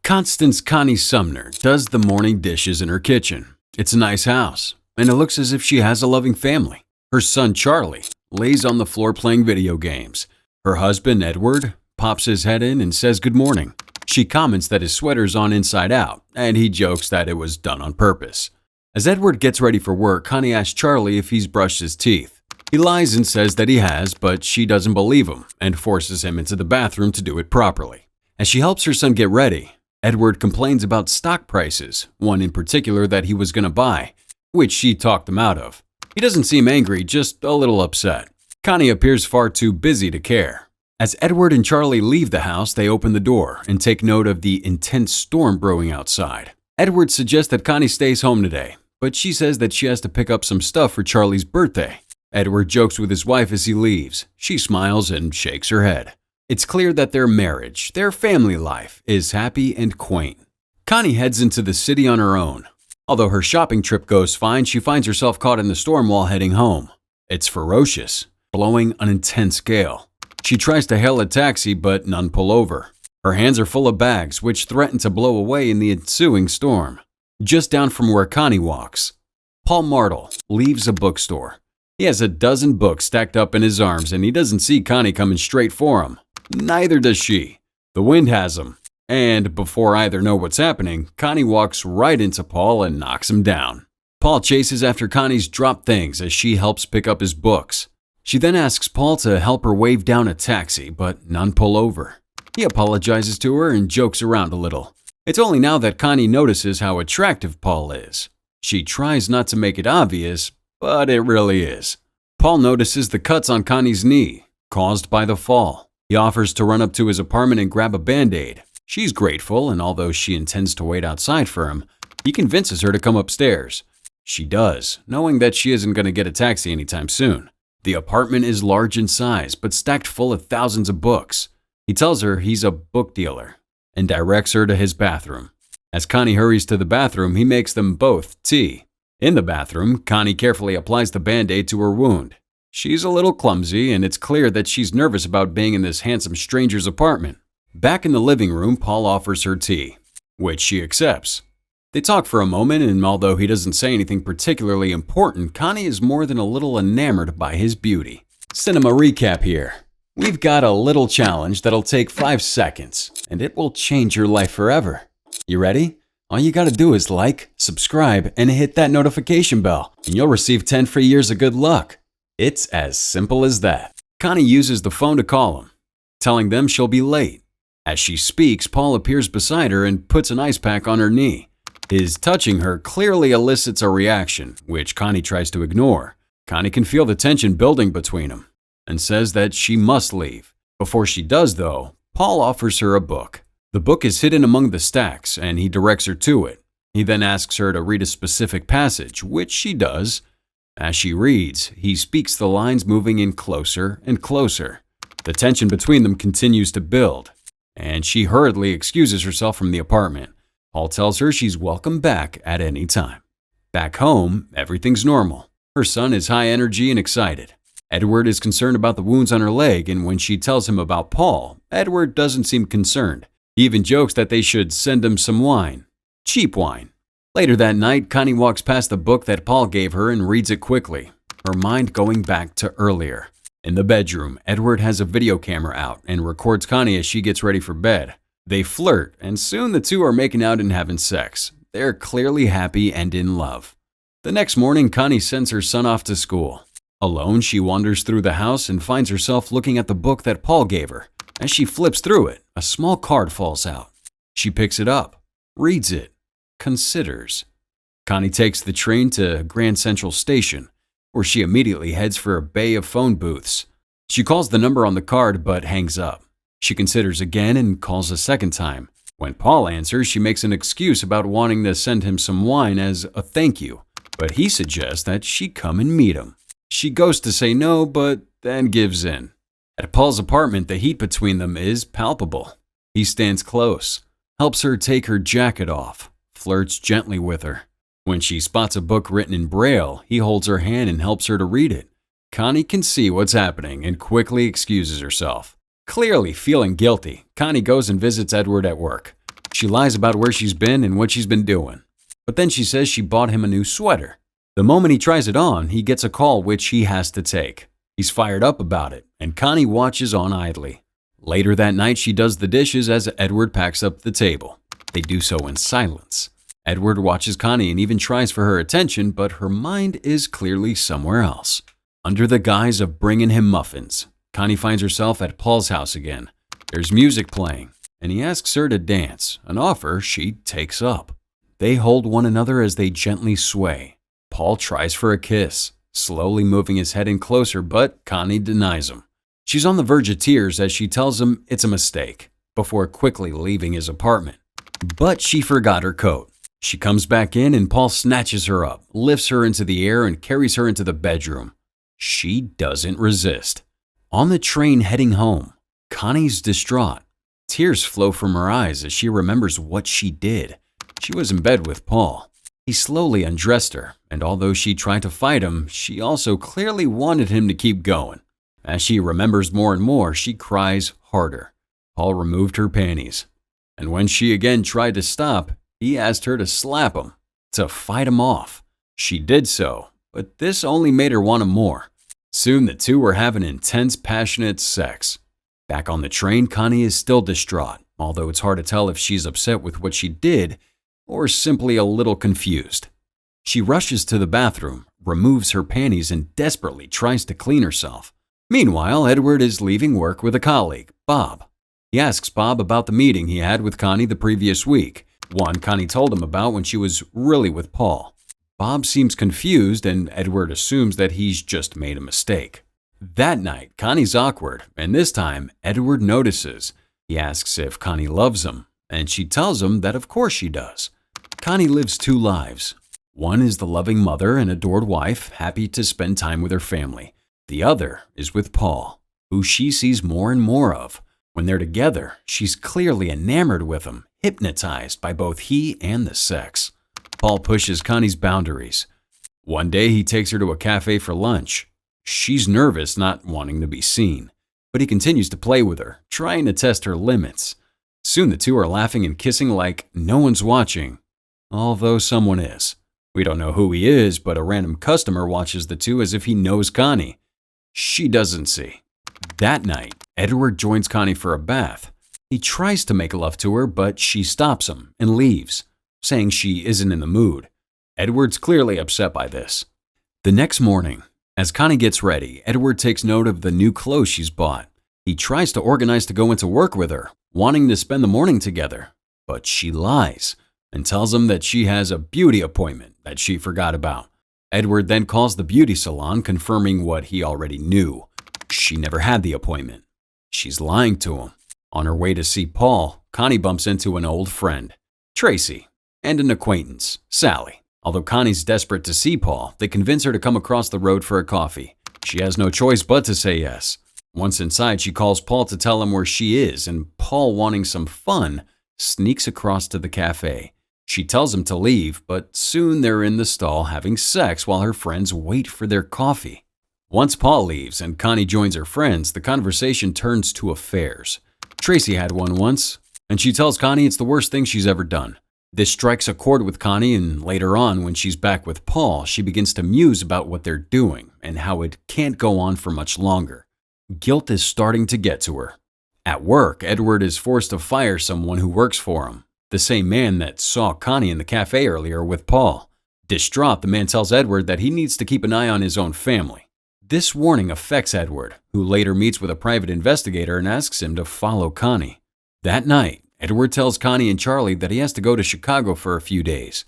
Constance Connie Sumner does the morning dishes in her kitchen. It's a nice house, and it looks as if she has a loving family. Her son Charlie lays on the floor playing video games. Her husband Edward pops his head in and says good morning. She comments that his sweater's on inside out, and he jokes that it was done on purpose. As Edward gets ready for work, Connie asks Charlie if he's brushed his teeth. He lies and says that he has, but she doesn't believe him and forces him into the bathroom to do it properly. As she helps her son get ready, Edward complains about stock prices, one in particular that he was going to buy, which she talked him out of. He doesn't seem angry, just a little upset. Connie appears far too busy to care. As Edward and Charlie leave the house, they open the door and take note of the intense storm brewing outside. Edward suggests that Connie stays home today, but she says that she has to pick up some stuff for Charlie's birthday. Edward jokes with his wife as he leaves. She smiles and shakes her head. It's clear that their marriage, their family life, is happy and quaint. Connie heads into the city on her own. Although her shopping trip goes fine, she finds herself caught in the storm while heading home. It's ferocious, blowing an intense gale. She tries to hail a taxi, but none pull over. Her hands are full of bags, which threaten to blow away in the ensuing storm. Just down from where Connie walks, Paul Martle leaves a bookstore. He has a dozen books stacked up in his arms, and he doesn't see Connie coming straight for him. Neither does she. The wind has him. And before either know what's happening, Connie walks right into Paul and knocks him down. Paul chases after Connie's dropped things as she helps pick up his books. She then asks Paul to help her wave down a taxi, but none pull over. He apologizes to her and jokes around a little. It's only now that Connie notices how attractive Paul is. She tries not to make it obvious, but it really is. Paul notices the cuts on Connie's knee, caused by the fall. He offers to run up to his apartment and grab a Band-Aid. She's grateful, and although she intends to wait outside for him, he convinces her to come upstairs. She does, knowing that she isn't going to get a taxi anytime soon. The apartment is large in size, but stacked full of thousands of books. He tells her he's a book dealer and directs her to his bathroom. As Connie hurries to the bathroom, he makes them both tea. In the bathroom, Connie carefully applies the Band-Aid to her wound. She's a little clumsy, and it's clear that she's nervous about being in this handsome stranger's apartment. Back in the living room, Paul offers her tea, which she accepts. They talk for a moment, and although he doesn't say anything particularly important, Connie is more than a little enamored by his beauty. Cinema recap here. We've got a little challenge that'll take 5 seconds, and it will change your life forever. You ready? All you gotta do is like, subscribe, and hit that notification bell, and you'll receive 10 free years of good luck. It's as simple as that. Connie uses the phone to call him, telling them she'll be late. As she speaks, Paul appears beside her and puts an ice pack on her knee. His touching her clearly elicits a reaction, which Connie tries to ignore. Connie can feel the tension building between them and says that she must leave. Before she does, though, Paul offers her a book. The book is hidden among the stacks, and he directs her to it. He then asks her to read a specific passage, which she does. As she reads, he speaks the lines moving in closer and closer. The tension between them continues to build, and she hurriedly excuses herself from the apartment. Paul tells her she's welcome back at any time. Back home, everything's normal. Her son is high energy and excited. Edward is concerned about the wounds on her leg, and when she tells him about Paul, Edward doesn't seem concerned. He even jokes that they should send him some wine. Cheap wine. Later that night, Connie walks past the book that Paul gave her and reads it quickly, her mind going back to earlier. In the bedroom, Edward has a video camera out and records Connie as she gets ready for bed. They flirt, and soon the two are making out and having sex. They're clearly happy and in love. The next morning, Connie sends her son off to school. Alone, she wanders through the house and finds herself looking at the book that Paul gave her. As she flips through it, a small card falls out. She picks it up, reads it, considers. Connie takes the train to Grand Central Station, where she immediately heads for a bay of phone booths. She calls the number on the card but hangs up. She considers again and calls a second time. When Paul answers, she makes an excuse about wanting to send him some wine as a thank you, but he suggests that she come and meet him. She goes to say no, but then gives in. At Paul's apartment, the heat between them is palpable. He stands close, helps her take her jacket off, flirts gently with her. When she spots a book written in Braille, he holds her hand and helps her to read it. Connie can see what's happening and quickly excuses herself. Clearly feeling guilty, Connie goes and visits Edward at work. She lies about where she's been and what she's been doing. But then she says she bought him a new sweater. The moment he tries it on, he gets a call which he has to take. He's fired up about it, and Connie watches on idly. Later that night, she does the dishes as Edward packs up the table. They do so in silence. Edward watches Connie and even tries for her attention, but her mind is clearly somewhere else. Under the guise of bringing him muffins, Connie finds herself at Paul's house again. There's music playing, and he asks her to dance, an offer she takes up. They hold one another as they gently sway. Paul tries for a kiss, slowly moving his head in closer, but Connie denies him. She's on the verge of tears as she tells him it's a mistake, before quickly leaving his apartment. But she forgot her coat. She comes back in and Paul snatches her up, lifts her into the air and carries her into the bedroom. She doesn't resist. On the train heading home, Connie's distraught. Tears flow from her eyes as she remembers what she did. She was in bed with Paul. He slowly undressed her, and although she tried to fight him, she also clearly wanted him to keep going. As she remembers more and more, she cries harder. Paul removed her panties, and when she again tried to stop, he asked her to slap him, to fight him off. She did so, but this only made her want him more. Soon the two were having intense, passionate sex. Back on the train, Connie is still distraught, although it's hard to tell if she's upset with what she did or simply a little confused. She rushes to the bathroom, removes her panties, and desperately tries to clean herself. Meanwhile, Edward is leaving work with a colleague, Bob. He asks Bob about the meeting he had with Connie the previous week, one Connie told him about when she was really with Paul. Bob seems confused, and Edward assumes that he's just made a mistake. That night, Connie's awkward, and this time, Edward notices. He asks if Connie loves him, and she tells him that of course she does. Connie lives two lives. One is the loving mother and adored wife, happy to spend time with her family. The other is with Paul, who she sees more and more of. When they're together, she's clearly enamored with him, hypnotized by both he and the sex. Paul pushes Connie's boundaries. One day he takes her to a cafe for lunch. She's nervous, not wanting to be seen, but he continues to play with her, trying to test her limits. Soon the two are laughing and kissing like no one's watching, although someone is. We don't know who he is, but a random customer watches the two as if he knows Connie. She doesn't see. That night, Edward joins Connie for a bath. He tries to make love to her, but she stops him and leaves, saying she isn't in the mood. Edward's clearly upset by this. The next morning, as Connie gets ready, Edward takes note of the new clothes she's bought. He tries to organize to go into work with her, wanting to spend the morning together, but she lies and tells him that she has a beauty appointment that she forgot about. Edward then calls the beauty salon, confirming what he already knew. She never had the appointment. She's lying to him. On her way to see Paul, Connie bumps into an old friend, Tracy, and an acquaintance, Sally. Although Connie's desperate to see Paul, they convince her to come across the road for a coffee. She has no choice but to say yes. Once inside, she calls Paul to tell him where she is, and Paul, wanting some fun, sneaks across to the cafe. She tells him to leave, but soon they're in the stall having sex while her friends wait for their coffee. Once Paul leaves and Connie joins her friends, the conversation turns to affairs. Tracy had one once, and she tells Connie it's the worst thing she's ever done. This strikes a chord with Connie, and later on, when she's back with Paul, she begins to muse about what they're doing and how it can't go on for much longer. Guilt is starting to get to her. At work, Edward is forced to fire someone who works for him, the same man that saw Connie in the cafe earlier with Paul. Distraught, the man tells Edward that he needs to keep an eye on his own family. This warning affects Edward, who later meets with a private investigator and asks him to follow Connie. That night, Edward tells Connie and Charlie that he has to go to Chicago for a few days.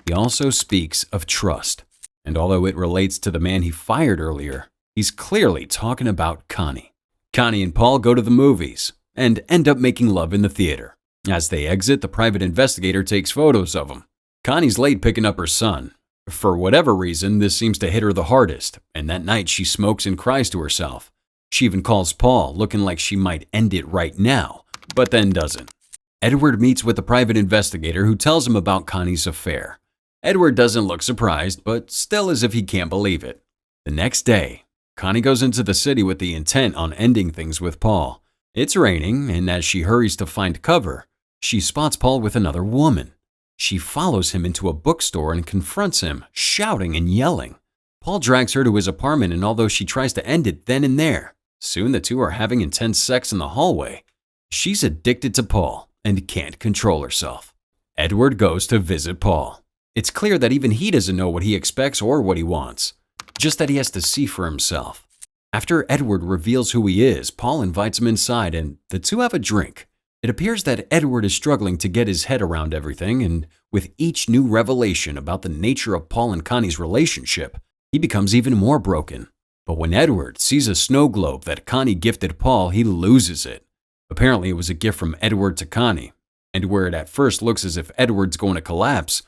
He also speaks of trust, and although it relates to the man he fired earlier, he's clearly talking about Connie. Connie and Paul go to the movies and end up making love in the theater. As they exit, the private investigator takes photos of them. Connie's late picking up her son. For whatever reason, this seems to hit her the hardest, and that night she smokes and cries to herself. She even calls Paul, looking like she might end it right now, but then doesn't. Edward meets with the private investigator who tells him about Connie's affair. Edward doesn't look surprised, but still as if he can't believe it. The next day, Connie goes into the city with the intent on ending things with Paul. It's raining, and as she hurries to find cover, she spots Paul with another woman. She follows him into a bookstore and confronts him, shouting and yelling. Paul drags her to his apartment, and although she tries to end it then and there, soon the two are having intense sex in the hallway. She's addicted to Paul and can't control herself. Edward goes to visit Paul. It's clear that even he doesn't know what he expects or what he wants, just that he has to see for himself. After Edward reveals who he is, Paul invites him inside and the two have a drink. It appears that Edward is struggling to get his head around everything, and with each new revelation about the nature of Paul and Connie's relationship, he becomes even more broken. But when Edward sees a snow globe that Connie gifted Paul, he loses it. Apparently it was a gift from Edward to Connie, and where it at first looks as if Edward's going to collapse,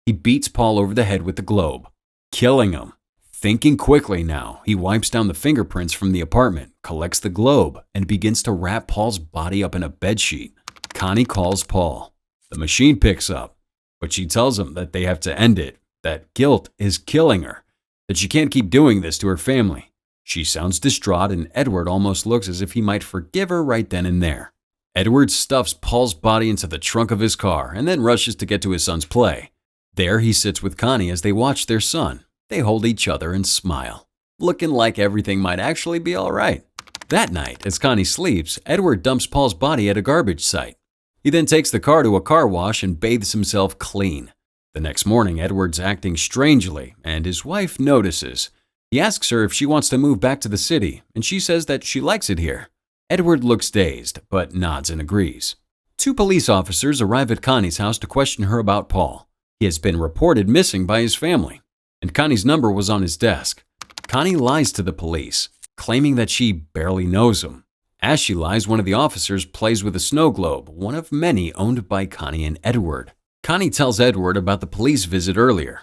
he beats Paul over the head with the globe, killing him. Thinking quickly now, he wipes down the fingerprints from the apartment, collects the globe, and begins to wrap Paul's body up in a bedsheet. Connie calls Paul. The machine picks up, but she tells him that they have to end it, that guilt is killing her, that she can't keep doing this to her family. She sounds distraught, and Edward almost looks as if he might forgive her right then and there. Edward stuffs Paul's body into the trunk of his car and then rushes to get to his son's play. There he sits with Connie as they watch their son. They hold each other and smile, looking like everything might actually be all right. That night, as Connie sleeps, Edward dumps Paul's body at a garbage site. He then takes the car to a car wash and bathes himself clean. The next morning, Edward's acting strangely, and his wife notices. He asks her if she wants to move back to the city, and she says that she likes it here. Edward looks dazed, but nods and agrees. 2 police officers arrive at Connie's house to question her about Paul. He has been reported missing by his family, and Connie's number was on his desk. Connie lies to the police, claiming that she barely knows him. As she lies, one of the officers plays with a snow globe, one of many owned by Connie and Edward. Connie tells Edward about the police visit earlier.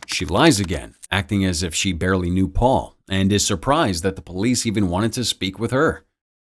She lies again, acting as if she barely knew Paul, and is surprised that the police even wanted to speak with her.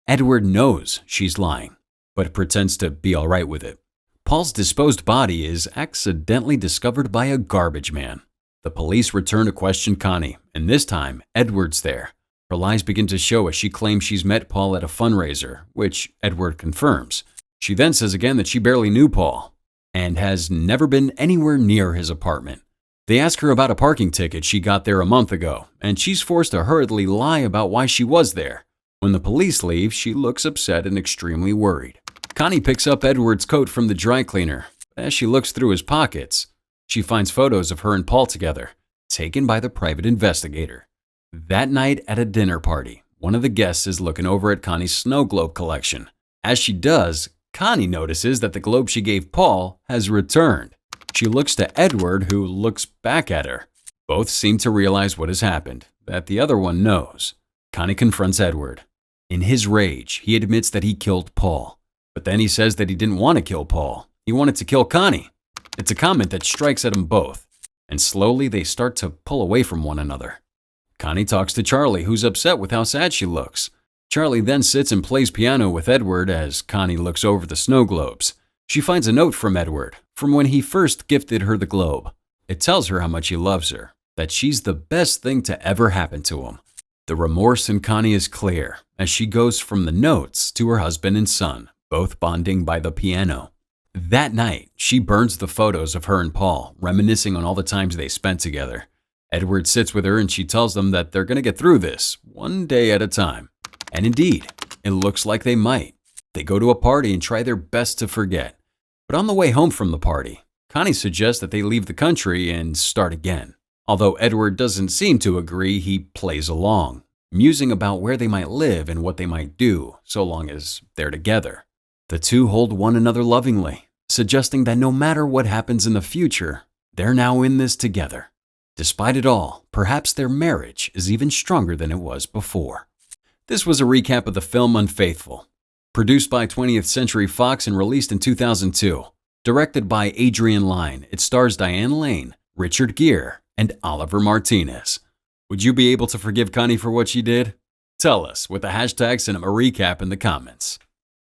Edward knows she's lying, but pretends to be all right with it. Paul's disposed body is accidentally discovered by a garbage man. The police return to question Connie, and this time, Edward's there. Her lies begin to show as she claims she's met Paul at a fundraiser, which Edward confirms. She then says again that she barely knew Paul and has never been anywhere near his apartment. They ask her about a parking ticket she got there a month ago, and she's forced to hurriedly lie about why she was there. When the police leave, she looks upset and extremely worried. Connie picks up Edward's coat from the dry cleaner. As she looks through his pockets, she finds photos of her and Paul together, taken by the private investigator. That night at a dinner party, one of the guests is looking over at Connie's snow globe collection. As she does, Connie notices that the globe she gave Paul has returned. She looks to Edward, who looks back at her. Both seem to realize what has happened, that the other one knows. Connie confronts Edward. In his rage, he admits that he killed Paul. But then he says that he didn't want to kill Paul. He wanted to kill Connie. It's a comment that strikes at them both, and slowly they start to pull away from one another. Connie talks to Charlie, who's upset with how sad she looks. Charlie then sits and plays piano with Edward as Connie looks over the snow globes. She finds a note from Edward, from when he first gifted her the globe. It tells her how much he loves her, that she's the best thing to ever happen to him. The remorse in Connie is clear as she goes from the notes to her husband and son, both bonding by the piano. That night, she burns the photos of her and Paul, reminiscing on all the times they spent together. Edward sits with her and she tells them that they're going to get through this, one day at a time. And indeed, it looks like they might. They go to a party and try their best to forget. But on the way home from the party, Connie suggests that they leave the country and start again. Although Edward doesn't seem to agree, he plays along, musing about where they might live and what they might do, so long as they're together. The two hold one another lovingly, suggesting that no matter what happens in the future, they're now in this together. Despite it all, perhaps their marriage is even stronger than it was before. This was a recap of the film Unfaithful, produced by 20th Century Fox and released in 2002. Directed by Adrian Lyne, it stars Diane Lane, Richard Gere, and Oliver Martinez. Would you be able to forgive Connie for what she did? Tell us with the hashtag #CinemaRecap in the comments.